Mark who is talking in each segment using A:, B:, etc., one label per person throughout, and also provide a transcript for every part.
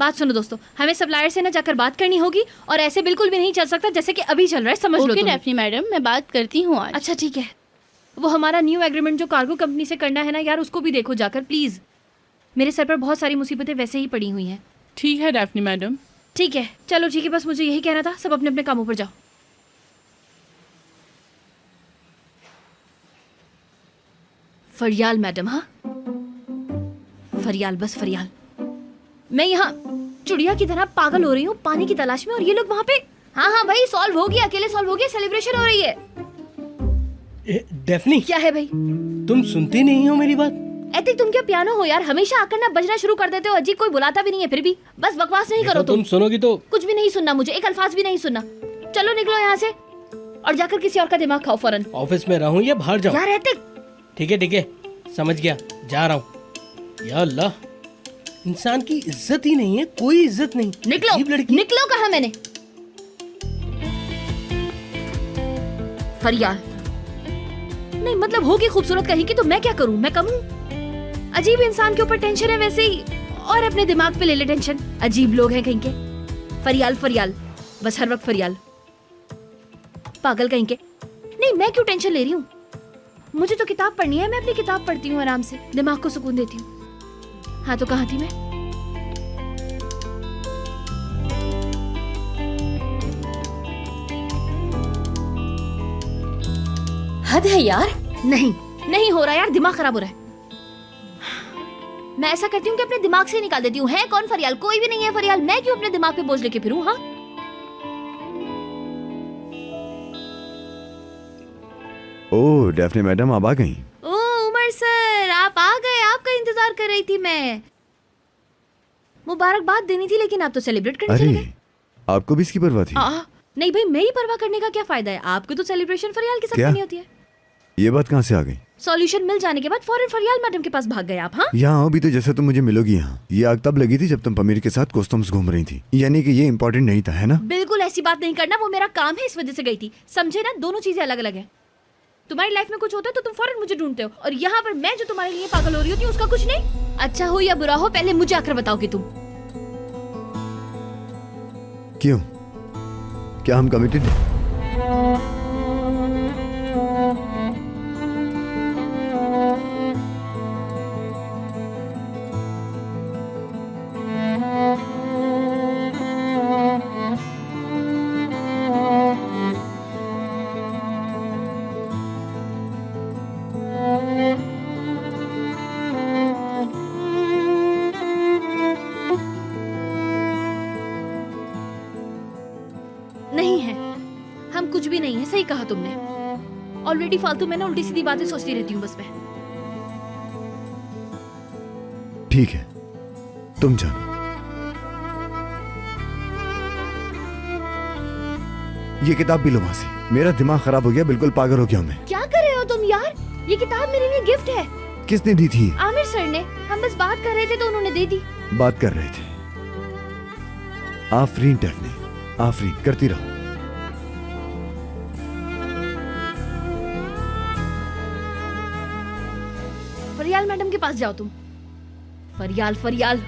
A: बात सुनो दोस्तों, हमें सप्लायर से ना जाकर बात करनी होगी और ऐसे बिल्कुल भी नहीं चल सकता जैसे कि अभी चल रहा है, समझ लो।
B: ओके डैफ्नी मैडम, मैं बात करती हूँ आज।
A: अच्छा ठीक है। वो हमारा न्यू एग्रीमेंट जो कार्गो कंपनी से करना है ना यार, उसको भी देखो जाकर प्लीज। मेरे सर पर बहुत सारी मुसीबतें वैसे ही पड़ी हुई हैं।
C: ठीक है डैफ्नी मैडम।
A: ठीक है, चलो ठीक है, बस मुझे यही कहना था। सब अपने अपने कामों पर जाओ। फरियाल मैडम, हाँ फरियाल, बस फरियाल। मैं यहाँ चुड़िया की तरह पागल हो रही हूँ पानी की तलाश में, और ये लोग वहाँ पे। हाँ हाँ भाई, सॉल्व हो गया, अकेले सॉल्व हो गया, सेलिब्रेशन हो रही है।
D: डेफनी,
A: क्या है भाई?
D: तुम सुनती नहीं हो मेरी बात?
A: एतिक, तुम क्या पियानो हो यार, हमेशा आकर ना बजना शुरू कर देते हो। अजीब, कोई बुलाता भी नहीं है फिर भी। बस बकवास नहीं करो
D: तुम सुनोगी तो।
A: कुछ भी नहीं सुनना मुझे, एक अल्फाज भी नहीं सुनना। चलो निकलो यहाँ से और जाकर किसी और का दिमाग खाओ फौरन।
D: ऑफिस में रहूं या बाहर जाऊं?
A: यार एतिक।
D: ठीक है, समझ गया, जा रहा हूँ। या अल्लाह, इंसान की इज्जत ही नहीं है, कोई इज्जत नहीं।
A: निकलो,
D: लड़की।
A: निकलो, कहा मैंने। फरियाल नहीं, मतलब होगी खूबसूरत कहीं की, तो मैं क्या करूं? मैं कम हूं? अजीब इंसान के ऊपर टेंशन है वैसे ही, और अपने दिमाग पे ले ले टेंशन। अजीब लोग हैं कहीं के। फरियाल फरियाल, बस हर वक्त फरियाल, पागल कहीं के। नहीं, मैं क्यों टेंशन ले रही हूँ? मुझे तो किताब पढ़नी है, मैं अपनी किताब पढ़ती हूँ आराम से, दिमाग को सुकून देती हूँ। हाँ तो कहाँ थी मैं? हद है यार। नहीं नहीं हो रहा यार, दिमाग खराब हो रहा है। मैं ऐसा करती हूँ कि अपने दिमाग से निकाल देती हूँ। है कौन फरियाल? कोई भी नहीं है फरियाल। मैं क्यों अपने दिमाग पे बोझ लेके फिरूं? हाँ
E: ओह डेफनी मैडम, आप आ गई।
A: ओ उमर सर, आप आ गए। आपका इंतजार कर रही थी मैं। मुबारकबाद देनी थी, लेकिन आप तो सेलिब्रेट करने चले गए।
E: अरे, आपको भी इसकी परवाह थी?
A: नहीं भाई, मेरी परवाह करने का क्या फायदा है? आपको तो सेलिब्रेशन फरियाल के साथ
E: क्या?
A: करनी होती है।
E: ये बात कहाँ से आ गई?
A: सॉल्यूशन मिल जाने के बाद फौरन फरियाल मैडम के पास भाग गए आप। हाँ
E: यहाँ अभी तो जैसे तुम मुझे मिलोगी यहाँ। ये आग तब लगी थी जब तुम पमीर के साथ कोस्तम्स घूम रही थी, यानी कि ये इम्पोर्टेंट नहीं था, है ना?
A: बिल्कुल ऐसी बात नहीं करना, वो मेरा काम है, इस वजह से गई थी, समझे ना? दोनों चीजें अलग अलग है। तुम्हारी लाइफ में कुछ होता है तो तुम फौरन मुझे ढूंढते हो, और यहाँ पर मैं जो तुम्हारे लिए पागल हो रही होती हूँ उसका कुछ नहीं। अच्छा हो या बुरा हो, पहले मुझे आकर बताओगे तुम।
E: क्यों, क्या हम कमिटेड हैं?
A: नहीं है, हम कुछ भी नहीं है। सही कहा तुमने। ऑलरेडी फालतू में ना उल्टी सीधी बातें सोचती रहती हूँ बस मैं।
E: ठीक है, तुम जानो। ये किताब भी लो वहां से। मेरा दिमाग खराब हो गया, बिल्कुल पागल हो गया मैं।
A: क्या कर रहे हो तुम यार? ये किताब मेरे लिए गिफ्ट है।
E: किसने दी थी?
A: आमिर सर ने। हम बस बात कर रहे थे तो उन्होंने दे दी।
E: बात कर रहे थे। आफरीन डेफनी, आफरीन, करती रहो।
A: फरियाल मैडम के पास जाओ तुम। फरियाल फरियाल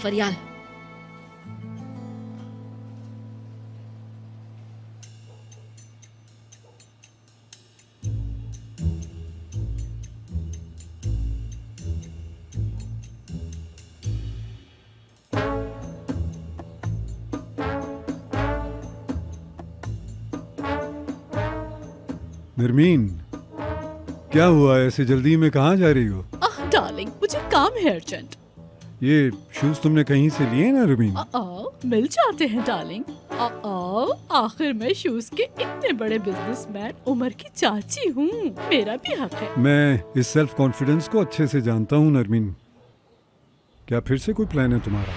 A: फरियाल।
F: नरमीन, क्या हुआ? ऐसे जल्दी में कहाँ जा रही हो?
C: डार्लिंग, मुझे काम है अर्जेंट।
F: ये शूज तुमने कहीं से लिए नरमीन?
C: मिल जाते हैं डार्लिंग। आखिर मैं शूज के इतने बड़े बिजनेसमैन उमर की चाची हूँ, मेरा भी हक है।
F: मैं इस सेल्फ कॉन्फिडेंस को अच्छे से जानता हूँ नरमीन। क्या फिर से कोई प्लान है तुम्हारा?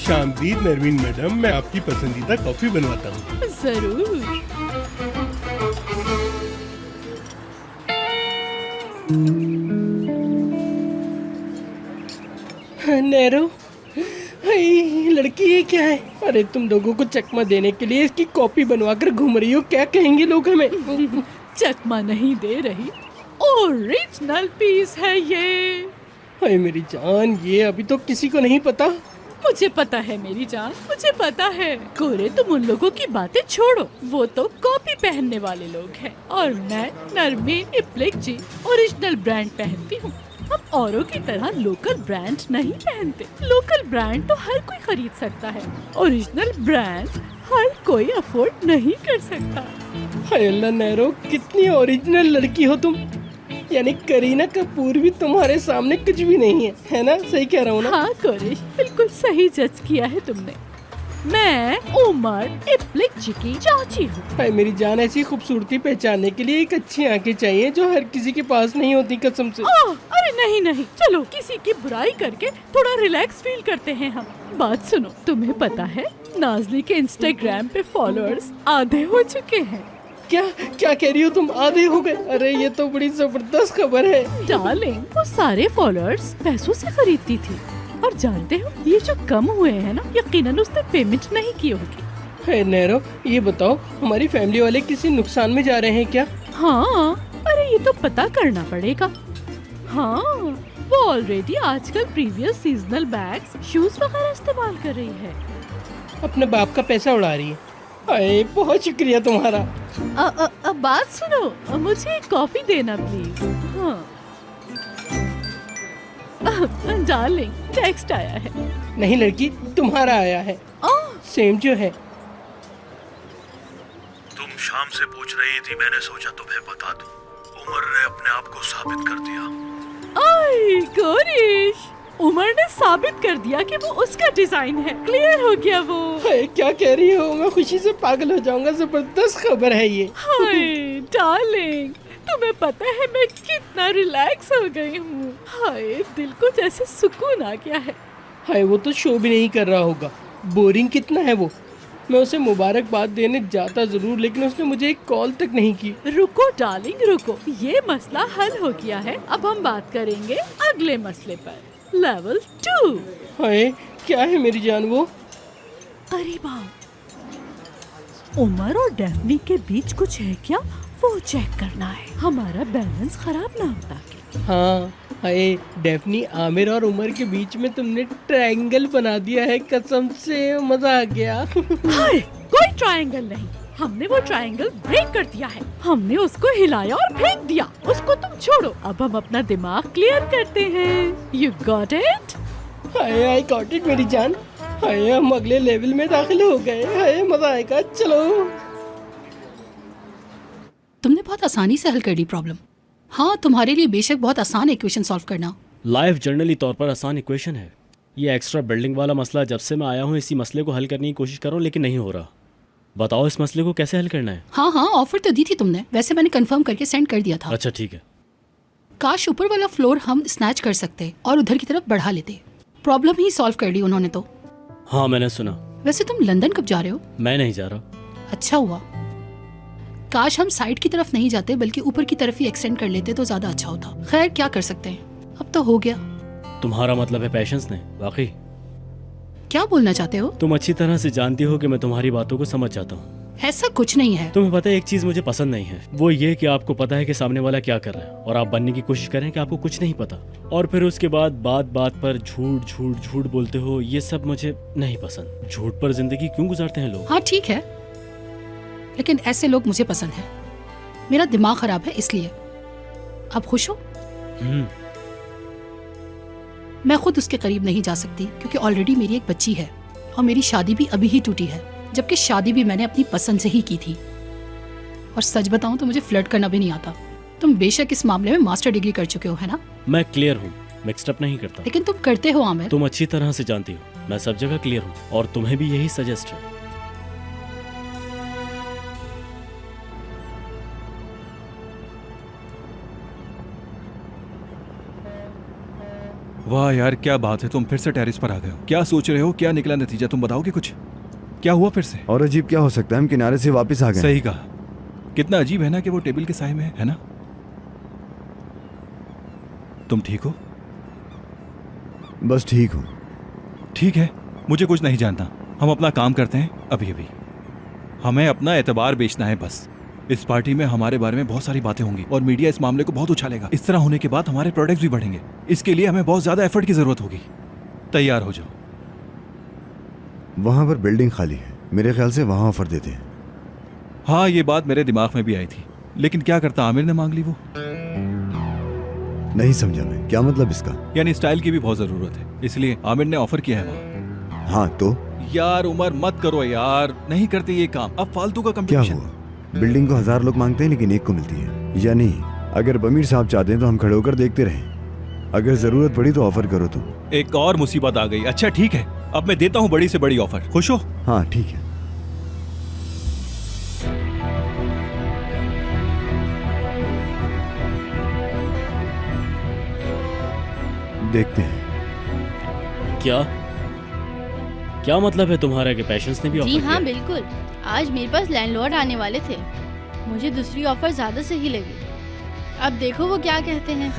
D: खुश आमदीद नरमीन मैडम, मैं आपकी पसंदीदा कॉफी बनवाता हूँ।
C: जरूर।
D: नैरो, ये लड़की ये क्या है? अरे तुम लोगों को चकमा देने के लिए इसकी कॉपी बनवाकर घूम रही हो, क्या कहेंगे लोग हमें?
C: चकमा नहीं दे रही, ओरिजिनल पीस है ये।
D: हाय मेरी जान, ये अभी तो किसी को नहीं पता।
C: मुझे पता है मेरी जान, मुझे पता है। गोरे, तुम उन लोगों की बातें छोड़ो, वो तो कॉपी पहनने वाले लोग हैं और मैं नरमीन इप्लिकजी ओरिजिनल ब्रांड पहनती हूँ। हम औरों की तरह लोकल ब्रांड नहीं पहनते। लोकल ब्रांड तो हर कोई खरीद सकता है, ओरिजिनल ब्रांड हर कोई अफोर्ड नहीं कर सकता।
D: हाय अल्लाह नैरो, कितनी ओरिजिनल लड़की हो तुम। यानी करीना कपूर भी तुम्हारे सामने कुछ भी नहीं है ना? सही कह रहा हूँ ना?
C: हाँ कोरिश, बिल्कुल सही जज किया है तुमने। मैं उमर इप्लिकजी की चाची हूँ।
D: हाय मेरी जान, ऐसी खूबसूरती पहचानने के लिए एक अच्छी आंखें चाहिए जो हर किसी के पास नहीं होती, कसम से।
C: अरे नहीं नहीं, चलो किसी की बुराई करके थोड़ा रिलैक्स फील करते हैं हम। बात सुनो, तुम्हें पता है नाज़ली के इंस्टाग्राम पे फॉलोअर्स आधे हो चुके हैं।
D: क्या क्या कह रही हो तुम? आधे हो गए? अरे ये तो बड़ी जबरदस्त खबर है।
C: डार्लिंग, वो सारे फॉलोअर्स पैसों से खरीदती थी और जानते हो ये जो कम हुए हैं ना, यकीनन उसने पेमेंट नहीं की होगी।
D: है नैरो, ये बताओ हमारी फैमिली वाले किसी नुकसान में जा रहे हैं क्या?
C: हाँ, अरे ये तो पता करना पड़ेगा। हाँ, वो ऑलरेडी आजकल प्रीवियस सीजनल बैग्स, शूज वगैरह इस्तेमाल कर रही है।
D: अपने बाप का पैसा उड़ा रही है। अरे बहुत शुक्रिया तुम्हारा।
C: बात सुनो, मुझे एक कॉफी देना प्लीज। हाँ डार्लिंग, टेक्स्ट आया है।
D: नहीं लड़की, तुम्हारा आया है। सेम जो है।
G: तुम शाम से पूछ रही थी, मैंने सोचा तुम्हें बता दूं। उमर ने अपने आप को साबित कर दिया।
C: आई गोरिश, उमर ने साबित कर दिया कि वो उसका डिजाइन है। क्लियर हो गया वो।
D: हाय क्या कह रही हो? मैं खुशी से पागल हो जाऊंगा। जबरदस्त खबर है ये।
C: हाय डार्लिंग, तुम्हें पता है मैं कितना रिलैक्स हो गई हूँ। हाय, दिल को जैसे सुकून आ गया है।
D: हाय वो तो शो भी नहीं कर रहा होगा। बोरिंग कितना है वो। मैं उसे मुबारकबाद देने जाता जरूर, लेकिन उसने मुझे एक कॉल तक नहीं की।
C: रुको डार्लिंग रुको, ये मसला हल हो गया है। अब हम बात करेंगे अगले मसले पर, लेवल 2।
D: हाय क्या है मेरी जान वो?
C: अरे बाप, उमर और डेफनी के बीच कुछ है क्या, वो चेक करना है। हमारा बैलेंस खराब ना हो ताकि।
D: हाँ हाय डेफनी, आमिर और उमर के बीच में तुमने ट्रायंगल बना दिया है। कसम से मजा आ गया।
C: हाय, कोई ट्रायंगल नहीं, हमने वो ट्रायंगल ब्रेक कर दिया है। हमने उसको हिलाया और फेंक दिया। उसको तुम छोड़ो, अब हम अपना दिमाग क्लियर करते हैं। You got it?
D: Hi I got it मेरी जान। हाय हम अगले लेवल में दाखिल हो गए। हाय मजा आएगा, चलो।
H: तुमने बहुत आसानी से हल कर ली प्रॉब्लम। हाँ, तुम्हारे लिए बेशक बहुत आसान इक्वेशन सॉल्व करना।
I: लाइफ जर्नली तौर पर आसान इक्वेशन है। ये एक्स्ट्रा बिल्डिंग वाला मसला, जब से मैं आया हूँ इसी मसले को हल करने की कोशिश कर रहा हूँ, लेकिन नहीं हो रहा। बताओ इस मसले को कैसे हल करना है।
H: हाँ हाँ, ऑफर तो दी थी तुमने, वैसे मैंने कंफर्म करके सेंड कर दिया था।
I: अच्छा ठीक है।
H: काश ऊपर वाला फ्लोर हम स्नैच कर सकते और उधर की तरफ बढ़ा लेते। प्रॉब्लम ही सॉल्व कर ली उन्होंने तो।
I: हाँ मैंने सुना।
H: वैसे तुम लंदन कब जा रहे हो?
I: मैं नहीं जा रहा।
H: अच्छा हुआ, काश हम साइड की तरफ नहीं जाते बल्कि ऊपर की तरफ ही एक्सटेंड कर लेते तो ज्यादा अच्छा होता। खैर क्या कर सकते हैं, अब तो हो गया।
I: तुम्हारा मतलब है पेशेंस ने? वाकई
H: क्या बोलना चाहते हो?
I: तुम अच्छी तरह से जानती हो कि मैं तुम्हारी बातों को समझ जाता हूँ।
H: ऐसा कुछ नहीं है।
I: तुम्हें पता है एक चीज मुझे पसंद नहीं है, वो ये कि आपको पता है कि सामने वाला क्या कर रहा है और आप बनने की कोशिश करें कि आपको कुछ नहीं पता, और फिर उसके बाद बात बात पर झूठ झूठ झूठ बोलते हो। ये सब मुझे नहीं पसंद। झूठ पर जिंदगी क्यों गुजारते हैं लोग?
H: हाँ ठीक है, लेकिन ऐसे लोग मुझे पसंद है। मेरा दिमाग खराब है इसलिए। आप खुश हो? मैं खुद उसके करीब नहीं जा सकती क्योंकि ऑलरेडी मेरी एक बच्ची है और मेरी शादी भी अभी ही टूटी है, जबकि शादी भी मैंने अपनी पसंद से ही की थी। और सच बताऊं तो मुझे फ्लर्ट करना भी नहीं आता। तुम बेशक इस मामले में मास्टर डिग्री कर चुके हो, है ना?
I: मैं क्लियर हूँ, मिक्सड अप नहीं करता।
H: लेकिन तुम करते हो आमिर।
I: तुम अच्छी तरह से जानती हो मैं सब जगह क्लियर हूँ, और तुम्हें भी यही सजेस्ट है।
J: वाह यार, क्या बात है, तुम फिर से टेरेस पर आ गए हो। क्या सोच रहे हो, क्या निकला नतीजा, तुम बताओगे कुछ? क्या हुआ फिर से?
E: और अजीब क्या हो सकता है, हम किनारे से वापस आ गए।
J: सही कहा। कितना अजीब है ना कि वो टेबल के साए में है ना? तुम ठीक हो?
E: बस ठीक हूँ।
J: ठीक है, मुझे कुछ नहीं जानता। हम अपना काम करते हैं अभी अभी। हमें अपना एतबार बेचना है बस। इस पार्टी में हमारे बारे में बहुत सारी बातें होंगी और मीडिया इस मामले को बहुत उछालेगा। इस तरह होने के बाद हमारे प्रोडक्ट्स भी बढ़ेंगे। इसके लिए हमें बहुत ज्यादा एफर्ट की जरूरत होगी। तैयार हो जाओ।
E: वहां पर बिल्डिंग खाली है, मेरे ख्याल से वहां ऑफर देते हैं।
J: हाँ, ये बात मेरे दिमाग में भी आई थी, लेकिन क्या करता, आमिर ने मांग ली वो।
E: नहीं समझा मैं, क्या मतलब इसका?
J: यानी स्टाइल की भी बहुत जरूरत है, इसलिए आमिर ने ऑफर किया है वहाँ।
E: हाँ तो
J: यार उमर, मत करो यार, नहीं करते ये काम। अब फालतू का
E: क्या
J: कंपटीशन।
E: हुआ? बिल्डिंग को 1000 लोग मांगते हैं लेकिन एक को मिलती है, या नहीं? अगर बमीर साहब चाहते हैं तो हम खड़े होकर देखते रहें। अगर जरूरत पड़ी तो ऑफर करो तुम।
J: एक और मुसीबत आ गई। अच्छा ठीक है, अब मैं देता हूँ बड़ी से बड़ी ऑफर। खुश हो?
E: हाँ ठीक है। देखते हैं।
I: क्या क्या मतलब है तुम्हारा कि पैशंस ने भी ऑफर
B: जी
I: किया?
B: हाँ बिल्कुल। आज मेरे पास लैंडलॉर्ड आने वाले थे। मुझे दूसरी ऑफर ज्यादा सही लगी। अब देखो वो क्या कहते हैं।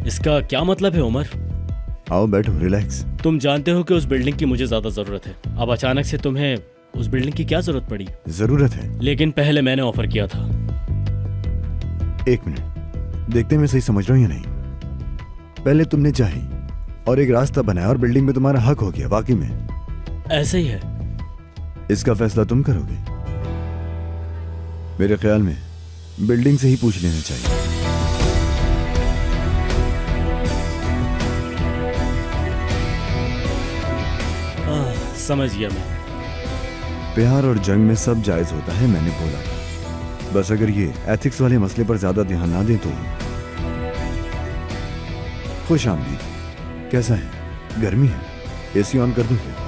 I: इसका क्या मतलब है उमर?
E: आओ बैठो, रिलैक्स।
I: तुम जानते हो कि उस बिल्डिंग की मुझे ज्यादा जरूरत है। अब अचानक से तुम्हें उस बिल्डिंग की क्या जरूरत पड़ी?
E: जरूरत है,
I: लेकिन पहले मैंने ऑफर किया था।
E: एक मिनट, देखते मैं सही समझ रहा हूँ या नहीं। पहले तुमने चाही और एक रास्ता बनाया और बिल्डिंग में तुम्हारा हक हो गया। वाकई में
I: ऐसे ही है।
E: इसका फैसला तुम करोगे। मेरे ख्याल में बिल्डिंग से ही पूछ लेना चाहिए।
I: समझ गया मैं।
E: प्यार और जंग में सब जायज होता है, मैंने बोला। बस अगर ये एथिक्स वाले मसले पर ज्यादा ध्यान ना दें तो। खुश आमदीद। कैसा है? गर्मी है? एसी ऑन कर दूं क्या?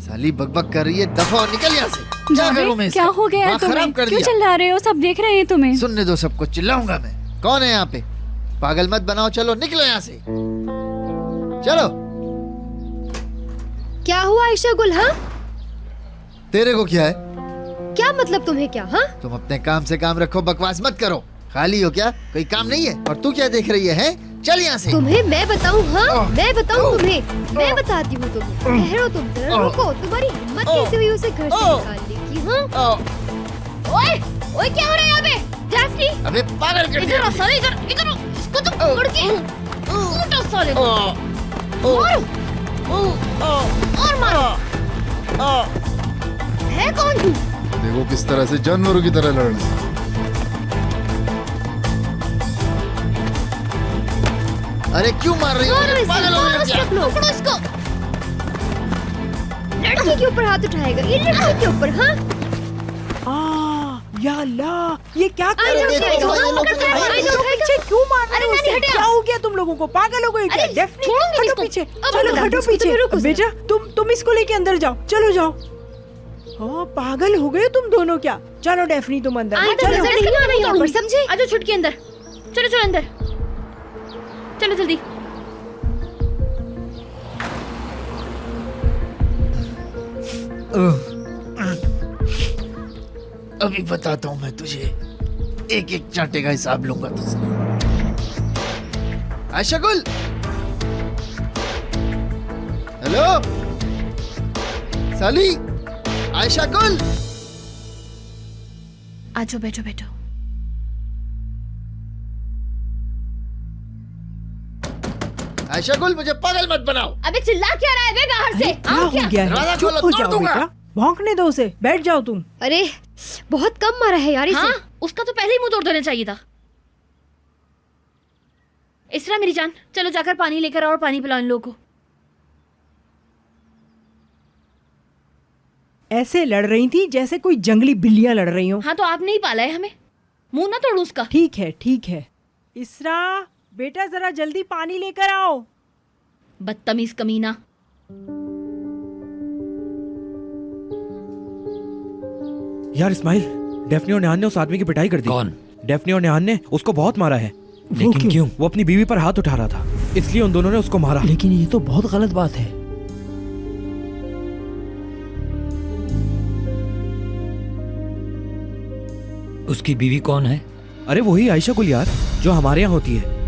K: साली बकबक कर रही है, दफा हो, निकल यहाँ से। क्या करूँ मैं?
A: क्या हो गया है तुम्हें? क्यों चिल्ला रहे हो? सब देख रहे हैं तुम्हें।
K: सुनने दो सबको, चिल्लाऊंगा मैं। कौन है यहाँ पे? पागल मत बनाओ, चलो निकलो यहाँ से, चलो।
A: क्या हुआ आयशा गुल? हाँ
K: तेरे को क्या है?
A: क्या मतलब तुम्हें क्या? हाँ
K: तुम अपने काम से काम रखो, बकवास मत करो। खाली हो क्या? कोई काम नहीं है? और तू क्या देख रही है? चल यहाँ से।
A: तुम्हें मैं बताऊँ? हाँ मैं बताऊँ तुम्हें, मैं बताती हूँ तुम्हें। ठहरो तुम जरा, रुको। तुम्हारी हिम्मत कैसे हुई उसे घर से निकालने की? हाँ ओए ओए, क्या हो रहा है यहाँ पे? डैफ्नी,
K: अबे पागल कर दिया।
A: इधर आओ साले, इधर इधर आओ। इसको तुम पकड़ के कूटो साले को। मारो और मारो। है कौन तू?
K: देखो किस तरह से जानवरों की तरह लड़ रही है। अरे क्यों मार रही हो? पागल हो गए क्या?
A: पकड़ो इसको। लड़की के ऊपर हाथ उठाएगा ये, लड़की के ऊपर। हाँ
C: या अल्लाह, ये क्या कर रहे
A: हो?
C: पीछे क्यों मार रहे हो उसे? क्या हो गया तुम लोगों को? पागल हो गए क्या? डेफनी हटो पीछे, चलो हटो पीछे। बेटा तुम इसको लेके अंदर जाओ, चलो जाओ। हाँ पागल हो गए तुम दोनों क्या? चलो डेफनी तुम अंदर चलो।
A: नहीं आना यहाँ पर, समझे? आजो छुटकी अंदर, चलो चलो अंदर, चलो जल्दी।
K: अभी बताता हूँ मैं तुझे, एक एक चांटे का हिसाब लूंगा तुझसे। आयशा गुल, हेलो साली, आयशा गुल।
A: आजो बैठो बैठो।
K: आयशा गुल, मुझे पागल मत बनाओ।
A: अबे चिल्ला क्या रहा है बे बाहर से?
C: क्या हो गया है? चुप हो जाओ बेटा, भौंकने दो उसे, बैठ जाओ तुम।
A: अरे बहुत कम मारा है यार इसे। हाँ, उसका तो पहले ही मुंह तोड़ देना चाहिए था। इसरा मेरी जान, चलो जाकर पानी लेकर आओ और पानी पिलाओ इन लोगों को।
L: ऐसे लड़ रही थी जैसे कोई जंगली बिल्लियां लड़ रही हो।
A: हाँ तो आपने ही पाला है हमें, मुंह ना तोड़ उसका।
L: ठीक है ठीक है। इसरा बेटा जरा जल्दी पानी लेकर आओ।
A: बदतमीज कमीना।
M: यार इस्माइल, डेफनी और नेहान ने उस आदमी की पिटाई कर दी।
N: कौन?
M: डेफनी और नेहान ने उसको बहुत मारा है।
N: लेकिन क्यों?
M: वो अपनी बीवी पर हाथ उठा रहा था, इसलिए उन दोनों ने उसको मारा।
N: लेकिन ये तो बहुत गलत बात है। उसकी बीवी कौन है?
M: अरे वही आयशा गुल यार, जो हमारे यहाँ होती है।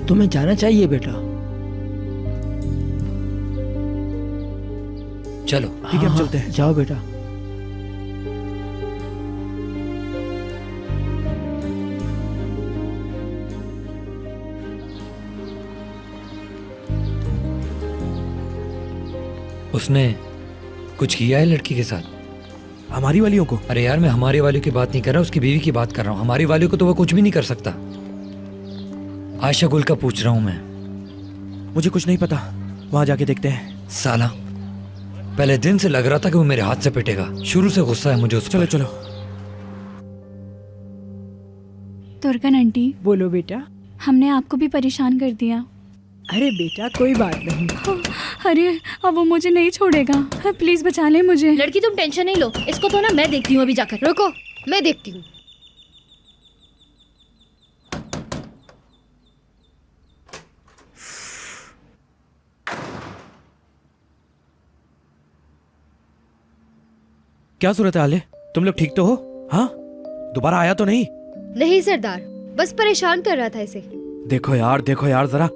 N: तुम्हें जाना चाहिए बेटा। चलो
M: ठीक है, हम चलते हैं।
N: जाओ बेटा। उसने कुछ किया है लड़की के साथ?
M: हमारी वालियों को?
N: अरे यार मैं हमारे वालियों की बात नहीं कर रहा, उसकी बीवी की बात कर रहा हूँ। हमारी वालियों को तो वो कुछ भी नहीं कर सकता। आयशा गुल का पूछ रहा हूँ मैं।
M: मुझे कुछ नहीं पता, वहां जाके देखते हैं।
N: साला पहले दिन से लग रहा था कि वो मेरे हाथ से पिटेगा। शुरू से गुस्सा है मुझे उस पर।
M: चलो चलो।
O: तुर्कन आंटी।
L: बोलो बेटा।
O: हमने आपको भी परेशान कर दिया।
L: अरे बेटा कोई बात नहीं।
O: अरे अब वो मुझे नहीं छोड़ेगा, प्लीज बचा ले मुझे।
A: लड़की तुम टेंशन नहीं लो, इसको तो ना मैं देखती हूँ अभी जाकर।
P: रुको, मैं देखती हूँ।
M: क्या सूरत हाल है? तुम लोग ठीक तो हो? हाँ, दोबारा आया तो नहीं?
P: नहीं सरदार, बस परेशान कर रहा था इसे।
M: देखो यार जरा,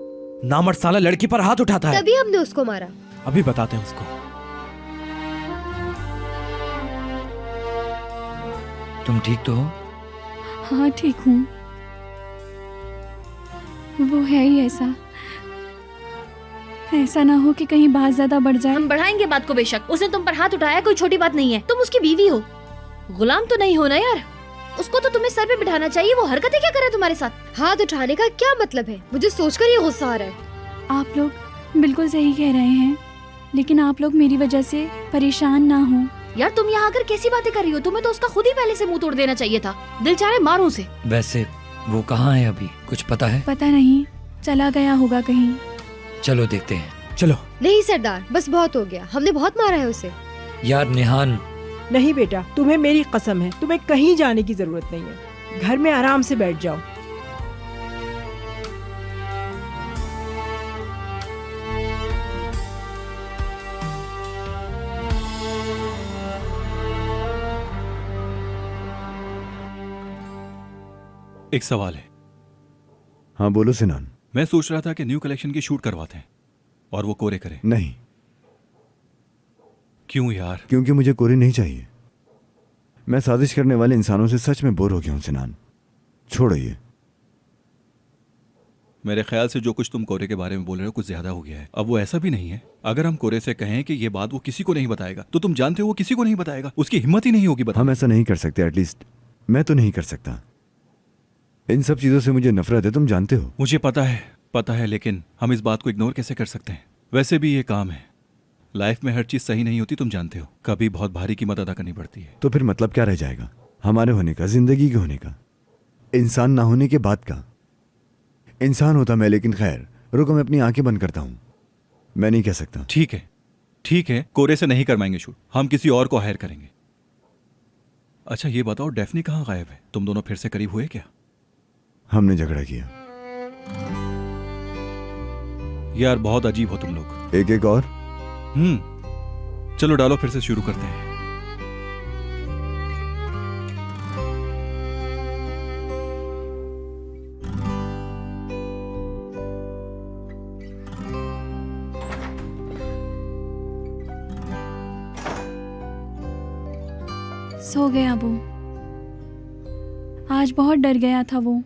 M: नामर्द साला लड़की पर हाथ उठाता है।
P: तभी हमने उसको मारा।
M: अभी बताते हैं उसको।
N: तुम ठीक तो हो?
O: हाँ ठीक हूँ। वो है ही ऐसा ना हो कि कहीं बात ज्यादा बढ़ जाए।
A: हम बढ़ाएंगे बात को बेशक। उसने तुम पर हाथ उठाया, कोई छोटी बात नहीं है। तुम उसकी बीवी हो, गुलाम तो नहीं हो ना यार। उसको तो तुम्हें सर पे बिठाना चाहिए। वो हरकतें क्या कर रहा है तुम्हारे साथ?
P: हाथ उठाने का क्या मतलब है? मुझे सोचकर ये गुस्सा आ रहा है।
O: आप लोग बिल्कुल सही कह रहे हैं, लेकिन आप लोग मेरी वजह से परेशान ना हो।
A: यार तुम यहाँ आकर कैसी बातें कर रही हो? तुम्हें तो उसका खुद ही पहले से मुंह तोड़ देना चाहिए था। दिल चाह रहा है मारूं उसे।
N: वैसे वो कहाँ है अभी, कुछ पता है?
O: पता नहीं, चला गया होगा कहीं।
N: चलो देखते हैं।
M: चलो।
P: नहीं सरदार, बस बहुत हो गया। हमने बहुत मारा है उसे।
N: यार नेहान।
L: नहीं बेटा, तुम्हें मेरी कसम है, तुम्हें कहीं जाने की जरूरत नहीं है। घर में आराम से बैठ जाओ।
J: एक सवाल है।
E: हाँ बोलो सिनान।
J: मैं सोच रहा था कि न्यू कलेक्शन की शूट करवाते हैं और वो कोरे करे।
E: नहीं।
J: क्यों यार?
E: क्योंकि मुझे कोरे नहीं चाहिए। मैं साजिश करने वाले इंसानों से सच में बोर हो गया हूं सिनान। छोड़ो ये।
J: मेरे ख्याल से जो कुछ तुम कोरे के बारे में बोल रहे हो कुछ ज्यादा हो गया है। अब वो ऐसा भी नहीं है। अगर हम कोरे से कहें कि ये बात वो किसी को नहीं बताएगा, तो तुम जानते हो वो किसी को नहीं बताएगा। उसकी हिम्मत ही नहीं होगी बताने।
E: हम ऐसा नहीं कर सकते। एटलीस्ट मैं तो नहीं कर सकता। इन सब चीजों से मुझे नफरत है, तुम जानते हो।
J: मुझे पता है, लेकिन हम इस बात को इग्नोर कैसे कर सकते हैं? वैसे भी ये काम है। लाइफ में हर चीज सही नहीं होती, तुम जानते हो। कभी बहुत भारी कीमत अदा करनी पड़ती है।
E: तो फिर मतलब क्या रह जाएगा हमारे होने का, जिंदगी के होने का, इंसान ना होने के बाद का? इंसान होता मैं, लेकिन खैर रुको, मैं अपनी आंखें बंद करता हूं। मैं नहीं कह सकता।
J: ठीक है, कोरे से नहीं करवाएंगे शूट, हम किसी और को हायर करेंगे। अच्छा ये बताओ, डेफनी कहाँ गायब है? तुम दोनों फिर से करीब हुए क्या?
E: हमने झगड़ा किया।
J: यार बहुत अजीब हो तुम लोग।
E: एक और।
J: चलो डालो, फिर से शुरू करते हैं।
O: सो गया वो। आज बहुत डर गया था वो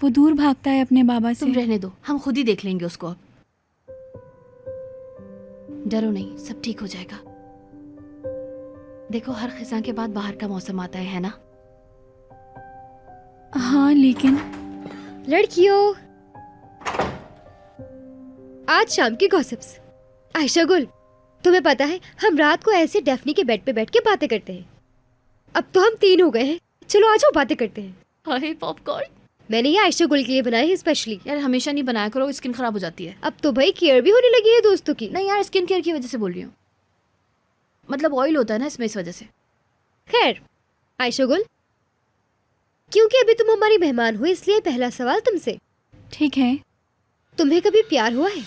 O: दूर भागता है अपने बाबा से।
A: तुम रहने दो, हम खुद ही देख लेंगे उसको। अब डरो नहीं, सब ठीक हो जाएगा। देखो हर खिजा के बाद बाहर का मौसम आता है ना?
O: हाँ लेकिन
P: लड़कियों आज शाम की गॉसिप्स। आयशा गुल, तुम्हें पता है हम रात को ऐसे डेफनी के बेड पे बैठ के बातें करते हैं। अब तो हम 3 हो गए हैं, चलो आज वो बातें करते हैं।
A: अरे पॉपकॉर्न
P: मैंने ये आयशा गुल के लिए बनाए हैं स्पेशली।
A: यार हमेशा नहीं बनाया करो, स्किन खराब हो जाती है।
P: अब तो भाई केयर भी होने लगी है दोस्तों की।
A: नहीं यार, स्किन केयर की वजह से बोल रही हूँ, मतलब ऑयल होता है ना इसमें, इस वजह से।
P: खैर आयशा गुल, क्योंकि अभी तुम हमारी मेहमान हो इसलिए पहला सवाल तुमसे।
O: ठीक है।
P: तुम्हें कभी प्यार हुआ है?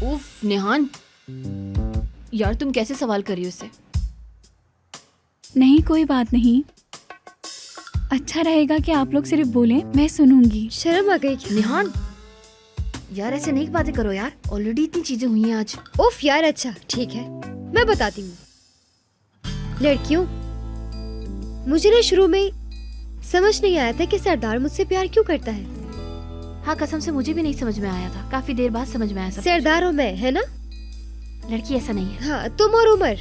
A: उफ नेहान, यार तुम कैसे सवाल कर रही हो इससे?
O: नहीं कोई बात नहीं, अच्छा रहेगा कि आप लोग सिर्फ बोलें, मैं सुनूंगी।
P: शर्म आ गई क्या?
A: नेहान यार ऐसे नहीं बातें करो यार, ऑलरेडी इतनी चीजें हुई हैं आज।
P: उफ यार, अच्छा ठीक है मैं बताती हूँ। लड़कियों, मुझे ना शुरू में समझ नहीं आया था कि सरदार मुझसे प्यार क्यों करता है।
A: हाँ कसम से मुझे भी नहीं समझ में आया था, काफी देर बाद समझ में आया सब।
P: सरदार और मैं, है ना?
A: लड़की ऐसा नहीं है।
P: हाँ, तुम और उमर।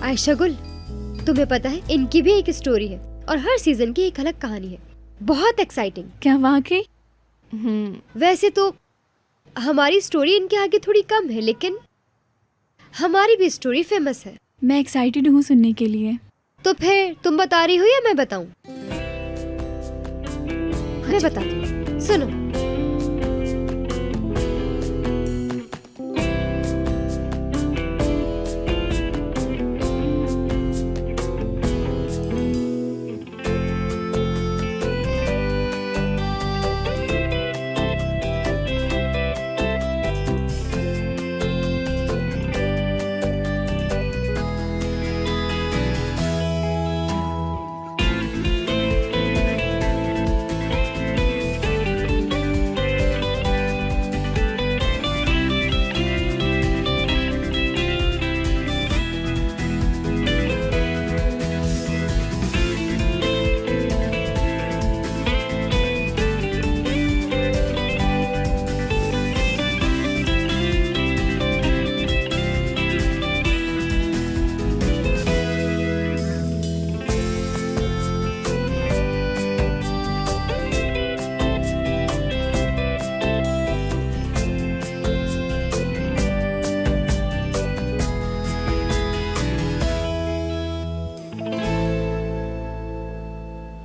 P: आयशा गुल, तुम्हें पता है इनकी भी एक स्टोरी है और हर सीजन की एक अलग कहानी है, बहुत एक्साइटिंग।
O: क्या वाकई?
P: वैसे तो हमारी स्टोरी इनके आगे थोड़ी कम है, लेकिन हमारी भी स्टोरी फेमस है।
O: मैं एक्साइटेड हूँ सुनने के लिए।
P: तो फिर तुम बता रही हो या मैं बताऊं? मैं बताती हूँ, सुनो।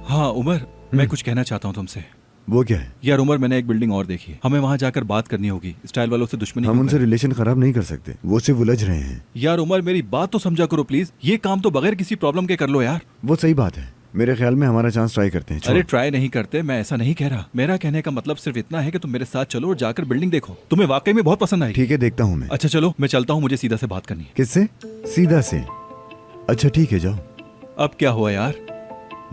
J: हाँ उमर, मैं कुछ कहना चाहता हूँ तुमसे।
E: वो क्या है?
J: यार उमर, मैंने एक बिल्डिंग और देखी है, हमें वहाँ जाकर बात करनी होगी। स्टाइल वालों से दुश्मनी
E: हम उनसे रिलेशन खराब नहीं कर सकते, वो सिर्फ उलझ रहे हैं।
J: यार उमर, मेरी बात तो समझा करो प्लीज। ये काम तो बगैर किसी प्रॉब्लम के कर लो यार।
E: वो सही बात है, मेरे ख्याल में हमारा चांस ट्राई करते हैं।
J: अरे ट्राई नहीं करते, मैं ऐसा नहीं कह रहा। मेरा कहने का मतलब सिर्फ इतना है कि तुम मेरे साथ चलो और जाकर बिल्डिंग देखो, तुम्हें वाकई में बहुत पसंद आई।
E: ठीक है, देखता हूँ मैं।
J: अच्छा चलो, मैं चलता हूँ, मुझे सीधा से बात करनी है।
E: किससे? सीधा से? अच्छा ठीक है, जाओ।
J: अब क्या हुआ यार?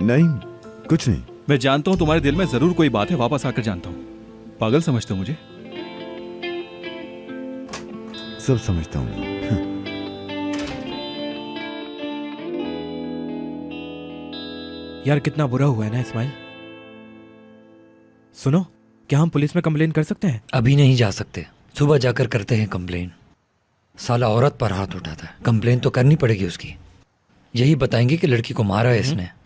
E: नहीं कुछ नहीं।
J: मैं जानता हूँ तुम्हारे दिल में जरूर कोई बात है, वापस आकर जानता हूँ। पागल समझते हो मुझे?
E: सब समझता हूँ।
M: यार कितना बुरा हुआ है ना इस्माइल। सुनो, क्या हम पुलिस में कंप्लेन कर सकते हैं?
N: अभी नहीं जा सकते, सुबह जाकर करते हैं कंप्लेन। साला औरत पर हाथ उठाता है, कंप्लेन तो करनी पड़ेगी उसकी। यही बताएंगे कि लड़की को मारा है इसने।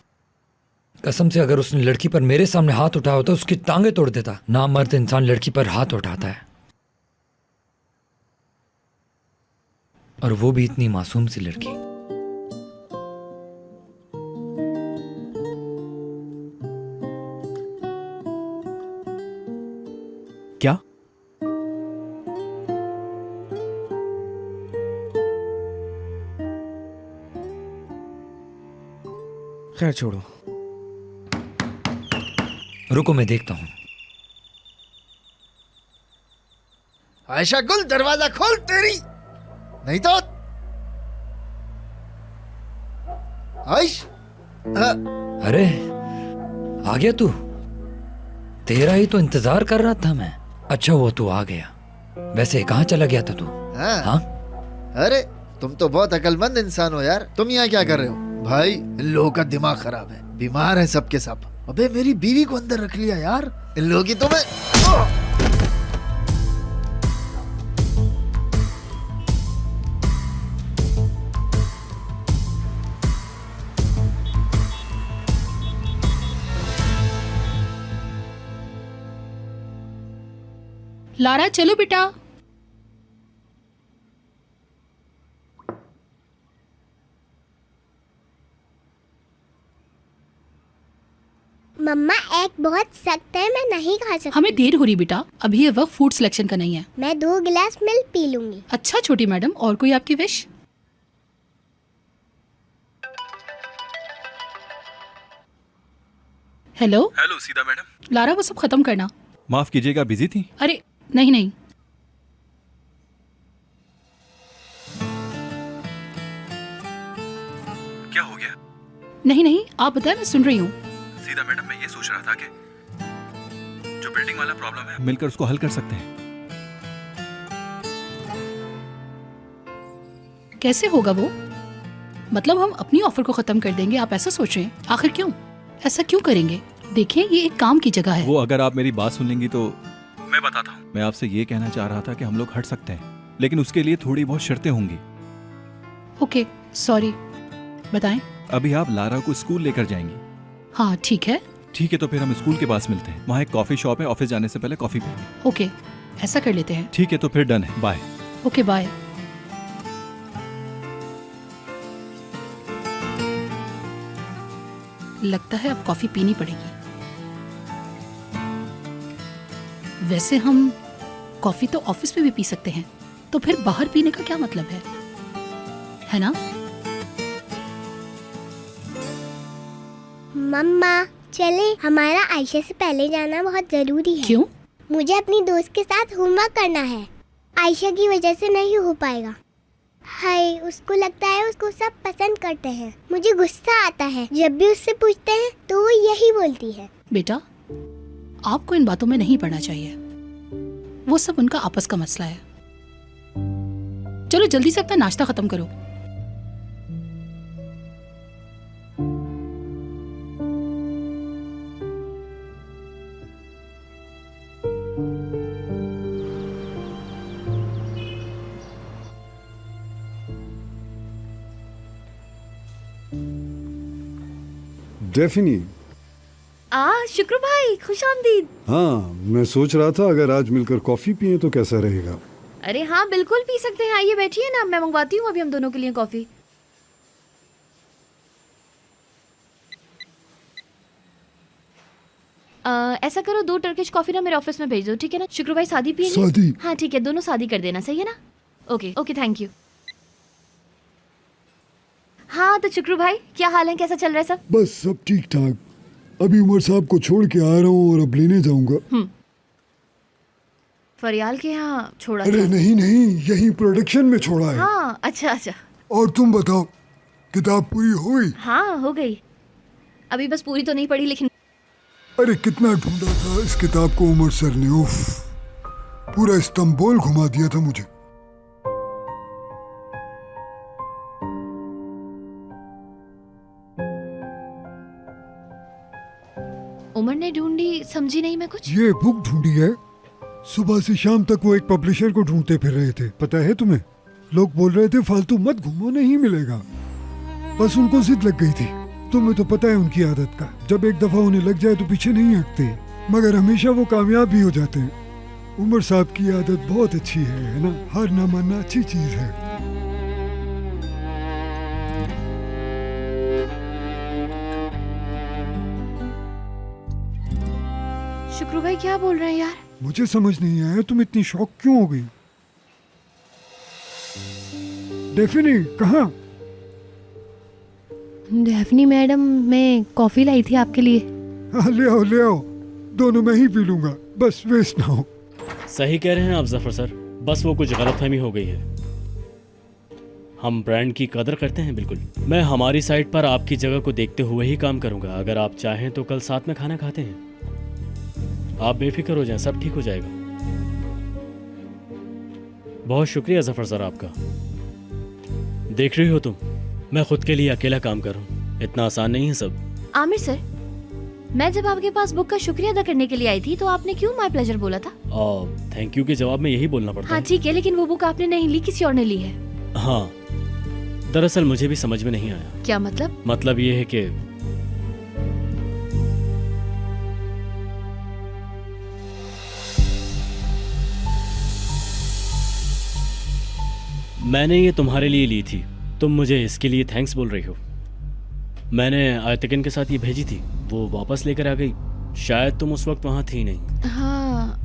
N: कसम से अगर उसने लड़की पर मेरे सामने हाथ उठाया होता उसकी टांगे तोड़ देता। नामर्द इंसान लड़की पर हाथ उठाता है, और वो भी इतनी मासूम सी लड़की।
M: क्या? खैर छोड़ो,
N: रुको मैं देखता हूं।
K: आयशा गुल, दरवाजा खोल तेरी, नहीं तो आयश।
N: अरे आ गया तू? तेरा ही तो इंतजार कर रहा था मैं। अच्छा वो तू आ गया। वैसे कहाँ चला गया था तू? हाँ?
K: अरे तुम तो बहुत अकलमंद इंसान हो यार। तुम यहाँ क्या कर रहे हो? भाई इन लोगों का दिमाग खराब है, बीमार है सबके सब। अबे मेरी बीवी को अंदर रख लिया यार इन लोगों की। तुम्हें
H: लारा चलो बेटा।
Q: मम्मा एग बहुत सख्त है, मैं नहीं खा सकती।
H: हमें देर हो रही बेटा, अभी ये वक्त फूड सिलेक्शन का नहीं है।
Q: मैं 2 गिलास मिल्क पी लूंगी।
H: अच्छा छोटी मैडम, और कोई आपकी विश? हेलो
J: हेलो सीधा मैडम।
H: लारा वो सब खत्म करना।
J: माफ कीजिएगा, बिजी थी।
H: अरे नहीं नहीं,
J: क्या हो गया?
H: नहीं नहीं, आप बताएं, मैं सुन रही हूँ।
J: सीधा मैडम, मैं ये सोच रहा था कि जो बिल्डिंग वाला प्रॉब्लम है मिलकर उसको हल कर सकते हैं।
H: कैसे होगा वो? मतलब हम अपनी ऑफर को खत्म कर देंगे, आप ऐसा सोच रहे हैं? आखिर क्यों? ऐसा क्यों करेंगे? देखिए ये एक काम की जगह है।
J: वो अगर आप मेरी बात सुन लेंगी तो मैं बताता हूँ। मैं आपसे ये कहना चाह रहा था कि हम लोग हट सकते हैं, लेकिन उसके लिए थोड़ी बहुत शर्तें होंगी।
H: ओके सॉरी, बताएं।
J: अभी आप लारा को स्कूल लेकर जाएंगी?
H: हाँ ठीक है।
J: ठीक है, तो फिर हम स्कूल के पास मिलते हैं। वहाँ एक कॉफी शॉप है, ऑफिस जाने से पहले कॉफी पियेंगे।
H: ओके ऐसा कर लेते हैं।
J: ठीक है, तो फिर डन है, बाय।
H: Okay bye. लगता है अब कॉफी पीनी पड़ेगी। वैसे हम कॉफी तो ऑफिस में भी पी सकते हैं, तो फिर बाहर पीने का क्या मतलब है ना?
Q: मम्मा चले, हमारा आयशा से पहले जाना बहुत जरूरी है।
H: क्यों?
Q: मुझे अपनी दोस्त के साथ होमवर्क करना है। आयशा की वजह से नहीं हो पाएगा। हाय, उसको लगता है उसको सब पसंद करते हैं। मुझे गुस्सा आता है जब भी उससे पूछते हैं तो वो यही बोलती है।
H: बेटा आपको इन बातों में नहीं पड़ना चाहिए, वो सब उनका आपस का मसला है। चलो जल्दी से अपना नाश्ता खत्म करो।
F: डेफिनी।
A: शुक्र भाई, खुश आमदीद।
F: हाँ, मैं सोच रहा था अगर आज मिलकर कॉफी पिए तो कैसा रहेगा।
A: अरे हाँ बिल्कुल पी सकते हैं, आइए बैठिए ना, मैं मंगवाती हूँ अभी हम दोनों के लिए कॉफी। ऐसा करो 2 टर्किश कॉफी ना मेरे ऑफिस में भेज दो, ठीक है ना? शुक्र भाई शादी पिएंगे?
F: शादी?
A: हाँ ठीक है, दोनों शादी कर देना, सही है ना? Okay okay, thank you. हाँ तो शुक्र भाई क्या हाल है, कैसा चल रहा है सब?
F: बस सब ठीक ठाक। अभी उमर साहब को छोड़ के आ रहा हूँ और अब लेने जाऊंगा।
A: फरियाल के यहाँ छोड़ा?
F: अरे नहीं नहीं, यही प्रोडक्शन में छोड़ा है।
A: हाँ अच्छा अच्छा।
F: और तुम बताओ, किताब पूरी हो गई?
A: हाँ हो गई, अभी बस पूरी तो नहीं पढ़ी लेकिन।
F: अरे कितना ढूंढा था इस किताब को उमर सर ने, उफ, पूरा इस्तांबुल घुमा दिया था मुझे।
A: उमर ने ढूंढी, समझी नहीं मैं कुछ।
F: ये बुक ढूंढी है, सुबह से शाम तक वो एक पब्लिशर को ढूंढते फिर रहे थे, पता है तुम्हें? लोग बोल रहे थे फालतू मत घूमो, नहीं मिलेगा। बस उनको जिद लग गई थी। तुम्हें तो पता है उनकी आदत का, जब एक दफा उन्हें लग जाए तो पीछे नहीं हटते, मगर हमेशा वो कामयाब भी हो जाते हैं। उमर साहब की आदत बहुत अच्छी है ना? हार ना मानना अच्छी चीज है।
A: शुक्र भाई क्या बोल रहे हैं यार?
F: मुझे समझ नहीं आया तुम इतनी शॉक क्यों हो गई। डेफिनी कहाँ?
P: डेफनी मैडम, मैं कॉफी लाई थी आपके लिए।
F: हाँ ले आओ, दोनों मैं ही पी लूंगा, बस वेस्ट ना हो।
I: सही कह रहे हैं आप जफर सर, बस वो कुछ गलतफहमी हो गई है। हम ब्रांड की कदर करते हैं बिल्कुल। मैं हमारी साइट पर आपकी जगह को देखते हुए ही काम करूंगा। अगर आप चाहें तो कल साथ में खाना खाते हैं। आप बेफिक्र हो जाएं, सब ठीक हो जाएगा। बहुत शुक्रिया जफर सर आपका। देख रही हो तुम, मैं खुद के लिए अकेला काम कर रहा हूँ, इतना आसान नहीं है सब।
A: आमिर सर, मैं जब आपके पास बुक का शुक्रिया अदा करने के लिए आई थी तो आपने क्यों माय प्लेजर बोला था?
I: थैंक यू के जवाब में यही बोलना पड़ता है।
A: हाँ ठीक है, लेकिन वो बुक आपने नहीं ली, किसी और ने ली है।
I: हाँ, दरअसल मुझे भी समझ में नहीं आया।
A: क्या मतलब?
I: मतलब ये है कि मैंने ये तुम्हारे लिए ली थी, तुम मुझे इसके लिए थैंक्स बोल रही हो। मैंने आयतकन के साथ ये भेजी थी, वो वापस लेकर आ गई। शायद तुम उस वक्त वहाँ थी नहीं।
A: हाँ,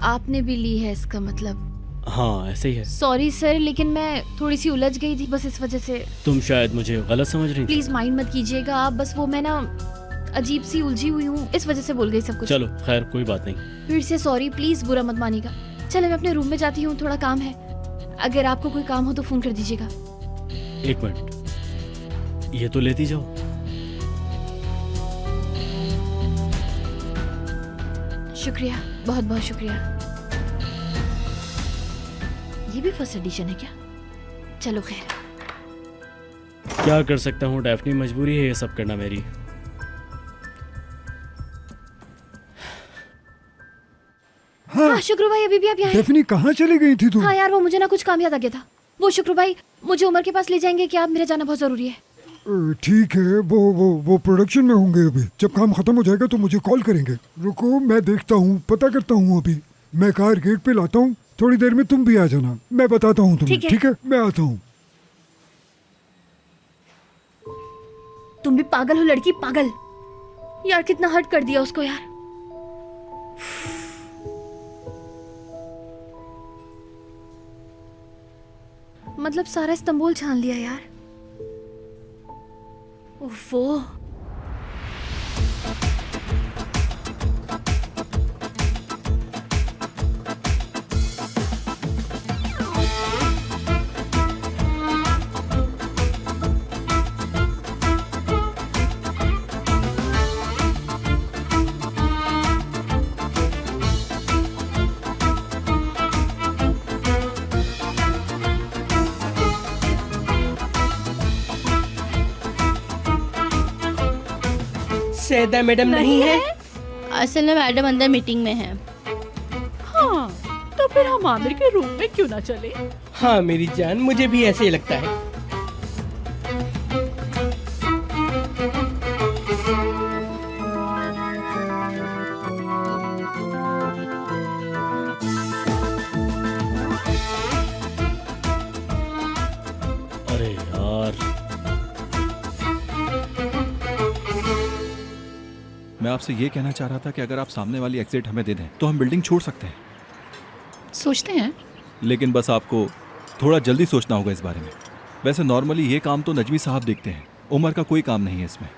A: आपने भी ली है इसका मतलब।
I: हाँ ऐसे ही है।
A: सॉरी सर, लेकिन मैं थोड़ी सी उलझ गई थी, बस इस वजह से।
I: तुम शायद मुझे गलत समझ रही थी।
A: प्लीज माइंड मत कीजिएगा आप, बस वो मैं ना अजीब सी उलझी हुई हूँ, इस वजह से बोल गई सब कुछ।
I: चलो खैर, कोई बात नहीं।
A: फिर से सॉरी, प्लीज बुरा मत मानिएगा। चलो मैं अपने रूम में जाती हूँ, थोड़ा काम है। अगर आपको कोई काम हो तो फोन कर दीजिएगा।
I: एक मिनट, ये तो लेती जाओ।
A: शुक्रिया, बहुत बहुत शुक्रिया। ये भी फर्स्ट एडिशन है क्या? चलो खैर।
I: क्या कर सकता हूँ डैफ्नी, मजबूरी है ये सब करना मेरी।
A: हाँ शुक्र भाई, अभी भी आप यहाँ हैं?
F: डेफनी कहाँ चली गई थी तू?
A: हाँ यार, वो मुझे ना कुछ काम याद आ गया था। वो शुक्र भाई मुझे उमर के पास ले जाएंगे क्या? मेरा जाना बहुत जरूरी है।
F: ठीक है, वो प्रोडक्शन में होंगे अभी। जब काम खत्म हो जाएगा तो मुझे कॉल करेंगे। रुको मैं देखता हूँ, पता करता हूँ। अभी मैं कार गेट पे लाता हूँ, थोड़ी देर में तुम भी आ जाना, मैं बताता हूँ तुम्हें। ठीक है, मैं आता हूँ।
A: तुम भी पागल हो लड़की, पागल। यार कितना हर्ट कर दिया उसको यार। मतलब सारा इस्तांबुल छान लिया यार। ओफो।
D: सैदा मैडम नहीं है?
B: असल में मैडम अंदर मीटिंग में है।
C: हाँ, तो फिर हम आमिर के रूम में क्यों ना चले?
D: हाँ मेरी जान, मुझे भी ऐसे ही लगता है।
I: अरे यार,
J: मैं आपसे ये कहना चाह रहा था कि अगर आप सामने वाली एग्जिट हमें दे दें तो हम बिल्डिंग छोड़ सकते हैं।
H: सोचते हैं।
J: लेकिन बस आपको थोड़ा जल्दी सोचना होगा इस बारे में। वैसे नॉर्मली ये काम तो नजमी साहब देखते हैं, उमर का कोई काम नहीं है इसमें।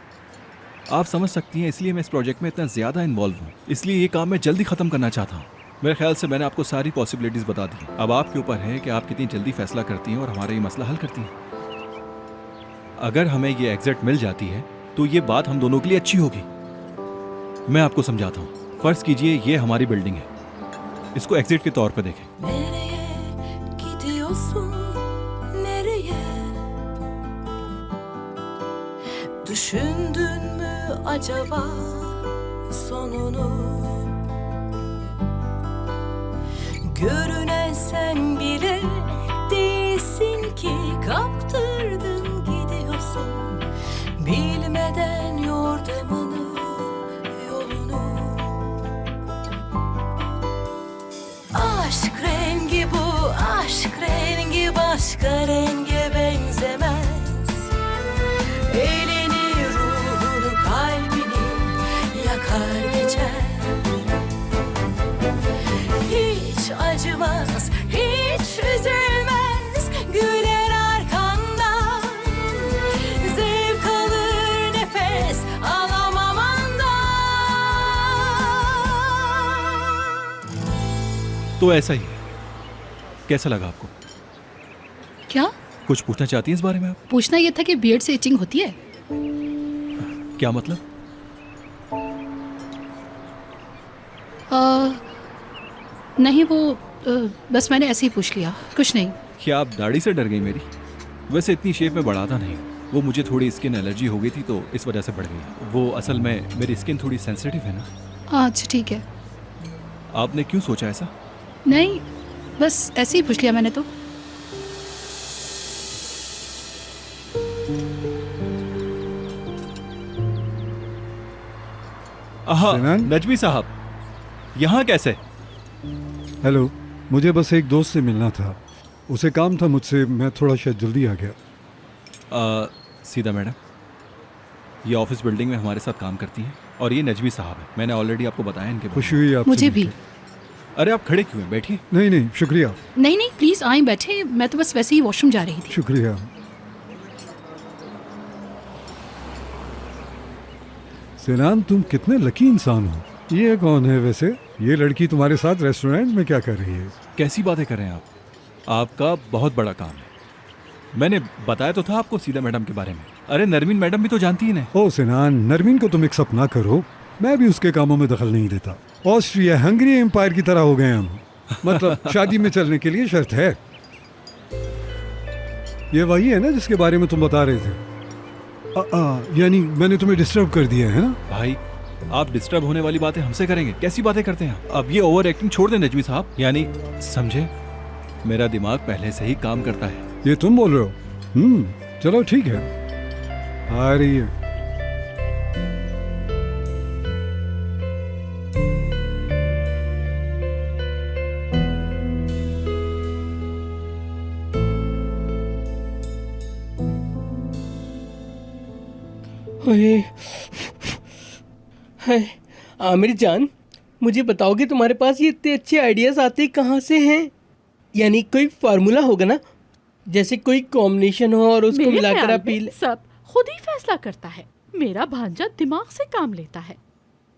J: आप समझ सकती हैं, इसलिए मैं इस प्रोजेक्ट में इतना ज़्यादा इन्वॉल्व हूँ। इसलिए ये काम मैं जल्दी ख़त्म करना चाहता हूँ। मेरे ख्याल से मैंने आपको सारी पॉसिबिलिटीज़ बता दी। अब आपके ऊपर है कि आप कितनी जल्दी फैसला करती हैं और हमारा ये मसला हल करती हैं। अगर हमें ये एग्जिट मिल जाती है तो ये बात हम दोनों के लिए अच्छी होगी। मैं आपको समझाता हूँ। फर्ज कीजिए ये हमारी बिल्डिंग है, इसको एग्जिट के तौर पर देखें।
R: Düşündün mü acaba sonunu? Görünen sen bile değilsin ki, kaptırdın gidiyorsun bilmeden yordamını, yolunu. Aşk rengi bu, aşk rengi başka renge benzemez. Elini, ruhunu, kalbini yakar geçer. Hiç acımaz, hiç üzülmez, güler arkandan. Zevk alır nefes alamamandan.
J: तो ऐसा ही है। कैसा लगा आपको?
H: क्या
J: कुछ पूछना चाहती हैं इस बारे में आप?
H: पूछना ये था कि बियर्ड से इचिंग होती है?
J: क्या मतलब?
H: नहीं वो बस मैंने ऐसे ही पूछ लिया, कुछ नहीं।
J: क्या आप दाढ़ी से डर गई मेरी? वैसे इतनी शेप में बढ़ाता नहीं, वो मुझे थोड़ी स्किन एलर्जी हो गई थी तो इस वजह से बढ़ गई। वो असल में मेरी स्किन थोड़ी सेंसिटिव है ना।
H: अच्छा ठीक है।
J: आपने क्यों सोचा ऐसा?
H: नहीं बस ऐसे ही पूछ लिया मैंने तो।
J: नजमी साहब, यहाँ कैसे?
F: हेलो, मुझे बस एक दोस्त से मिलना था। उसे काम था मुझसे, मैं थोड़ा शायद जल्दी आ गया।
J: सीधा मैडम, ये ऑफिस बिल्डिंग में हमारे साथ काम करती हैं और ये नजमी साहब है। मैंने ऑलरेडी आपको बताया इनके बारे में।
F: खुशी हुई आपसे
H: मुझे भी।
J: अरे आप खड़े क्यों हैं, बैठिए।
F: नहीं नहीं, शुक्रिया।
H: नहीं नहीं, प्लीज आए बैठे, मैं तो बस वैसे ही वॉशरूम जा रही थी।
F: शुक्रिया। सिनान, तुम कितने लकी इंसान हो। ये कौन है वैसे? ये लड़की तुम्हारे साथ रेस्टोरेंट में क्या कर रही है?
J: कैसी बातें कर रहे हैं आप? आपका बहुत बड़ा काम है। मैंने बताया तो था आपको सीधा मैडम के बारे में। अरे नरमीन मैडम भी तो जानती है।
F: ओ सिनान, नरमीन को तुम एक्सेप्ट ना करो, मैं भी उसके कामों में दखल नहीं देता। ऑस्ट्रिया हंगरी एम्पायर की तरह हो गए हम। मतलब शादी में चलने के लिए शर्त है। ये वही है ना जिसके बारे में तुम बता रहे थे? यानी मैंने तुम्हें डिस्टर्ब कर दिया है ना?
J: भाई आप डिस्टर्ब होने वाली बातें हमसे करेंगे? कैसी बातें करते हैं? अब ये ओवर एक्टिंग छोड़ दें नजमी साहब। यानी समझे, मेरा दिमाग पहले से ही काम करता है।
F: ये तुम बोल रहे हो? चलो ठीक है, आ रही है।
D: हाय आमिर जान, मुझे बताओगे तुम्हारे पास ये इतने अच्छे आइडियाज आते कहाँ से हैं? यानी कोई फार्मूला होगा ना, जैसे कोई कॉम्बिनेशन हो और उसको
C: मेरे
D: मिलाकर
C: ख्याल
D: आप
C: में सब खुद ही फैसला करता है। मेरा भांजा दिमाग से काम लेता है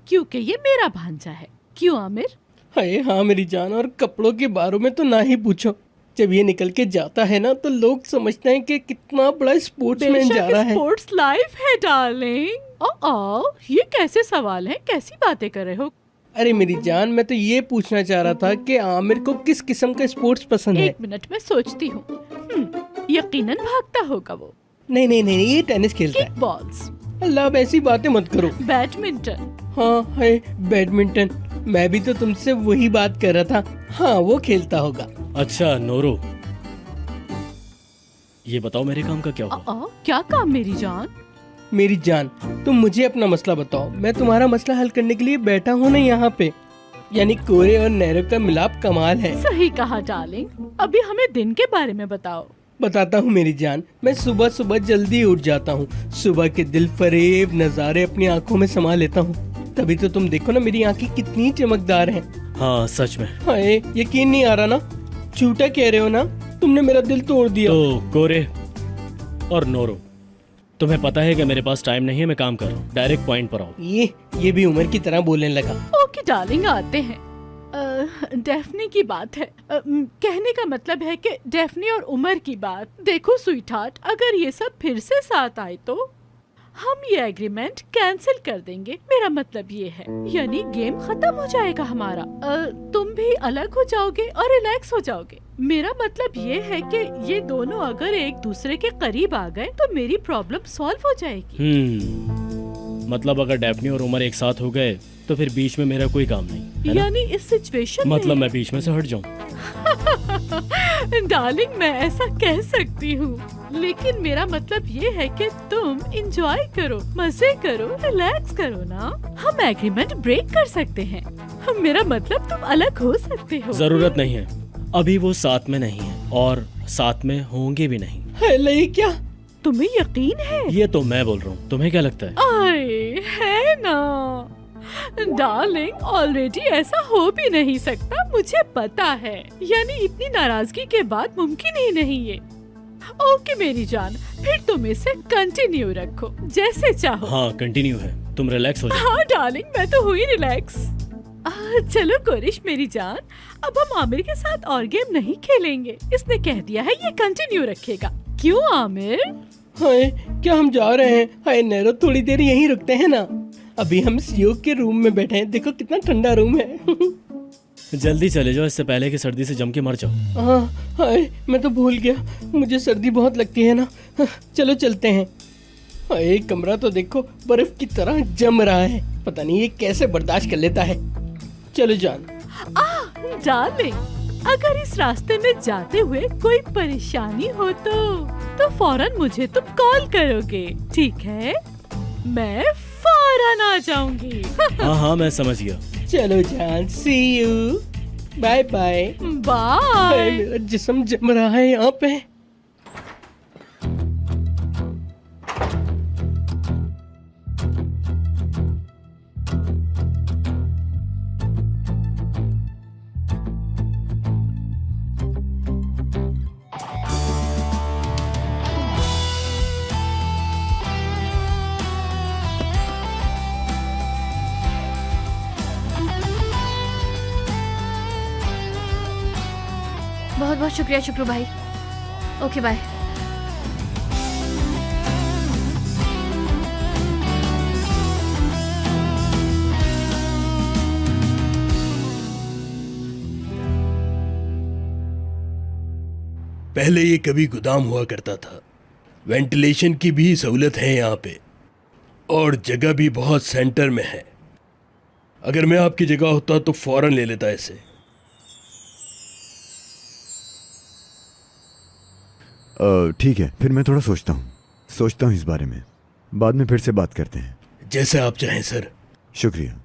C: क्योंकि ये मेरा भांजा है। क्यों आमिर?
D: हाय हाँ मेरी जान, और कपड़ों के बारे में तो ना ही पूछो। जब ये निकल के जाता है ना तो लोग समझते हैं कि कितना बड़ा स्पोर्ट्समैन जा रहा है।
C: स्पोर्ट्स लाइफ है डार्लिंग। ये कैसे सवाल हैं? कैसी बातें कर रहे हो?
D: अरे मेरी जान, मैं तो ये पूछना चाह रहा था कि आमिर को किस किस्म का स्पोर्ट्स पसंद है।
C: एक मिनट में सोचती हूँ। यकीनन भागता होगा वो।
D: नहीं नहीं नहीं, ये टेनिस खेलता है।
C: बॉल्स।
D: अल्लाह, अब ऐसी बातें मत करो।
C: बैडमिंटन।
D: हाँ है बैडमिंटन, मैं भी तो तुमसे वही बात कर रहा था। हाँ वो खेलता होगा।
I: अच्छा नोरो, ये बताओ मेरे काम का क्या हुआ?
C: क्या काम मेरी जान?
D: मेरी जान, तुम मुझे अपना मसला बताओ, मैं तुम्हारा मसला हल करने के लिए बैठा हूँ ना यहाँ पे। यानी कोरे और नैरो का मिलाप कमाल है।
C: सही कहा डार्लिंग, अभी हमें दिन के बारे में बताओ।
D: बताता हूँ मेरी जान, मैं सुबह सुबह जल्दी उठ जाता हूँ। सुबह के दिल फरेब नज़ारे अपनी आंखों में समा लेता हूँ। तभी तो तुम देखो ना मेरी आंखें कितनी चमकदार हैं।
I: हाँ सच में।
D: हाय, यकीन नहीं आ रहा ना? झूठा कह रहे हो ना? तुमने मेरा दिल तोड़ दिया।
I: तो कोरे और नोरो, तुम्हें पता है कि मेरे पास टाइम नहीं है, मैं काम कर रहा हूँ। डायरेक्ट पॉइंट पर आओ।
D: ये भी उमर की तरह बोलने लगा।
C: ओके डार्लिंग, आते हैं। डेफनी की बात है। कहने का मतलब है कि डेफनी और उमर की बात। देखो स्वीटहार्ट, अगर ये सब फिर से साथ आए तो हम ये एग्रीमेंट कैंसिल कर देंगे। मेरा मतलब ये है, यानी गेम खत्म हो जाएगा हमारा। तुम भी अलग हो जाओगे और रिलैक्स हो जाओगे। मेरा मतलब ये है कि ये दोनों अगर एक दूसरे के करीब आ गए तो मेरी प्रॉब्लम सॉल्व हो जाएगी।
I: मतलब अगर डेफनी और उमर एक साथ हो गए तो फिर बीच में मेरा कोई काम नहीं है ना?
C: यानी इस सिचुएशन
I: मतलब मैं बीच में से हट जाऊं?
C: डार्लिंग, मैं ऐसा कह सकती हूँ, लेकिन मेरा मतलब ये है कि तुम एंजॉय करो, मजे करो, रिलैक्स करो ना। हम एग्रीमेंट ब्रेक कर सकते हैं। मेरा मतलब तुम अलग हो सकते हो।
I: जरूरत नहीं है, अभी वो साथ में नहीं है और साथ में होंगे भी नहीं।
D: है क्या?
C: तुम्हें यकीन है?
I: ये तो मैं बोल रहा हूँ, तुम्हें क्या लगता है?
C: आए, है ना डार्लिंग, ऑलरेडी ऐसा हो भी नहीं सकता, मुझे पता है। यानी इतनी नाराजगी के बाद मुमकिन ही नहीं है। ओके मेरी जान, फिर तुम इसे कंटिन्यू रखो जैसे चाहो।
I: हाँ कंटिन्यू है, तुम रिलैक्स हो जाओ।
C: हाँ डार्लिंग, मैं तो हुई रिलैक्स। चलो कोरिश मेरी जान, अब हम आमिर के साथ और गेम नहीं खेलेंगे। इसने कह दिया है ये कंटिन्यू रखेगा। क्यों आमिर?
D: हाय, क्या हम जा रहे हैं? हाय नैरो, थोड़ी देर यहीं रुकते हैं ना। अभी हम सीओ के रूम में बैठे हैं, देखो कितना ठंडा रूम है।
I: जल्दी चले जाओ, इससे पहले कि सर्दी से जम के मर जाओ।
D: हाँ हाय, मैं तो भूल गया, मुझे सर्दी बहुत लगती है ना। चलो चलते हैं। हाय, कमरा तो देखो बर्फ की तरह जम रहा है, पता नहीं ये कैसे बर्दाश्त कर लेता है। चलो जान।
C: डार्लिंग, अगर इस रास्ते में जाते हुए कोई परेशानी हो तो फौरन मुझे तुम कॉल करोगे, ठीक है? मैं फौरन आ जाऊंगी।
I: हाँ हाँ मैं समझ गया।
D: चलो जान, see you. Bye bye.
C: Bye.
D: मेरा जिस्म जम रहा है यहाँ पे।
A: बहुत बहुत शुक्रिया शुक्रू भाई। Okay bye.
G: पहले ये कभी गोदाम हुआ करता था। वेंटिलेशन की भी सहूलत है यहाँ पे और जगह भी बहुत सेंटर में है। अगर मैं आपकी जगह होता तो फौरन ले लेता इसे।
E: ठीक है, फिर मैं थोड़ा सोचता हूँ इस बारे में। बाद में फिर से बात करते हैं।
G: जैसे आप चाहें सर।
E: शुक्रिया।